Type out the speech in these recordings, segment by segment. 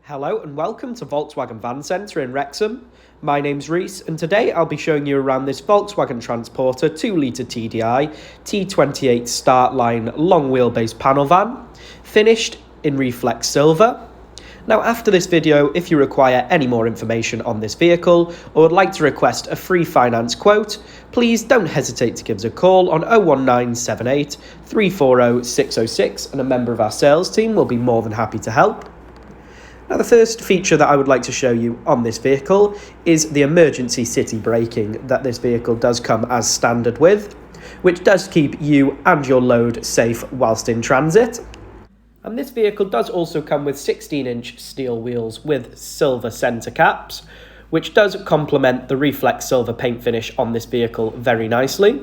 Hello and welcome to Volkswagen Van Centre in Wrexham. My name's Reese and today I'll be showing you around this Volkswagen Transporter 2-litre TDI T28 Startline long wheelbase panel van, finished in reflex silver. Now after this video, if you require any more information on this vehicle or would like to request a free finance quote, please don't hesitate to give us a call on 01978 340 606 and a member of our sales team will be more than happy to help. Now the first feature that I would like to show you on this vehicle is the emergency city braking that this vehicle does come as standard with, which does keep you and your load safe whilst in transit. And this vehicle does also come with 16-inch steel wheels with silver centre caps, which does complement the reflex silver paint finish on this vehicle very nicely.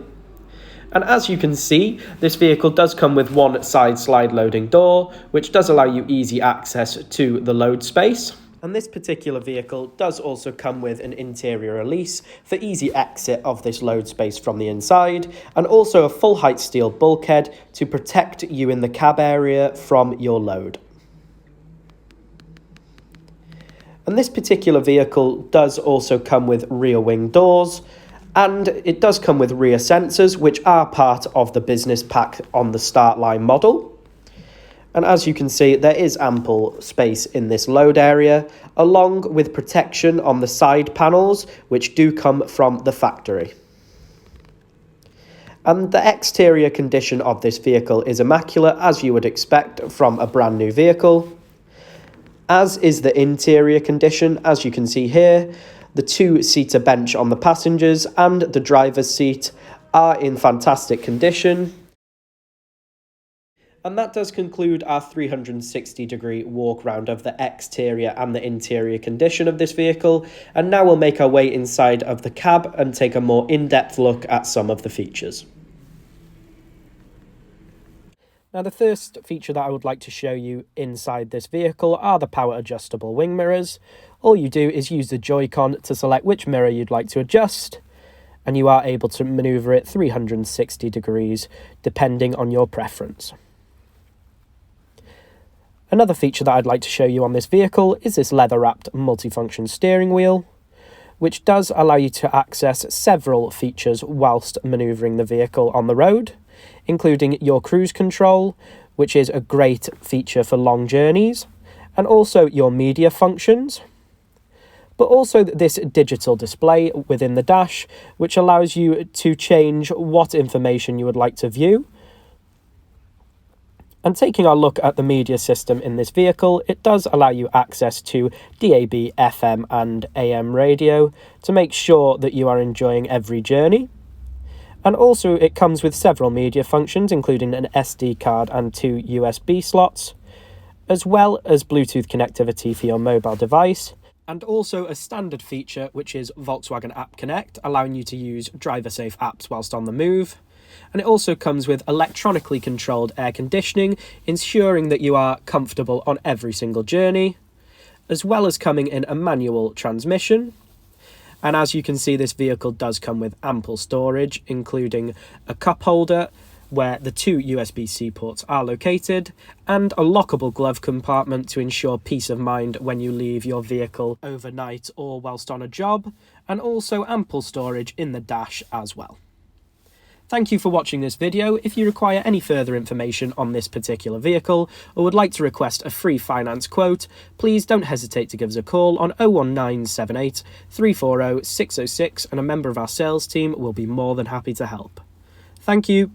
And as you can see, this vehicle does come with one side slide loading door, which does allow you easy access to the load space. And this particular vehicle does also come with an interior release for easy exit of this load space from the inside, and also a full height steel bulkhead to protect you in the cab area from your load. And this particular vehicle does also come with rear wing doors, and it does come with rear sensors, which are part of the business pack on the Startline model. And as you can see, there is ample space in this load area, along with protection on the side panels, which do come from the factory. And the exterior condition of this vehicle is immaculate, as you would expect from a brand new vehicle. As is the interior condition, as you can see here. The two-seater bench on the passengers and the driver's seat are in fantastic condition. And that does conclude our 360-degree walk round of the exterior and the interior condition of this vehicle. And now we'll make our way inside of the cab and take a more in-depth look at some of the features. Now the first feature that I would like to show you inside this vehicle are the power adjustable wing mirrors. All you do is use the Joy-Con to select which mirror you'd like to adjust, and you are able to maneuver it 360 degrees depending on your preference. Another feature that I'd like to show you on this vehicle is this leather-wrapped multifunction steering wheel, which does allow you to access several features whilst manoeuvring the vehicle on the road, including your cruise control, which is a great feature for long journeys, and also your media functions, but also this digital display within the dash, which allows you to change what information you would like to view. And taking a look at the media system in this vehicle, it does allow you access to DAB, FM and AM radio to make sure that you are enjoying every journey. And also it comes with several media functions, including an SD card and 2 USB slots, as well as Bluetooth connectivity for your mobile device, and also a standard feature which is Volkswagen App Connect, allowing you to use driver-safe apps whilst on the move. And it also comes with electronically controlled air conditioning, ensuring that you are comfortable on every single journey, as well as coming in a manual transmission. And as you can see, this vehicle does come with ample storage, including a cup holder where the 2 USB-C ports are located, and a lockable glove compartment to ensure peace of mind when you leave your vehicle overnight or whilst on a job, and also ample storage in the dash as well. Thank you for watching this video. If you require any further information on this particular vehicle or would like to request a free finance quote, please don't hesitate to give us a call on 01978 340 606 and a member of our sales team will be more than happy to help. Thank you.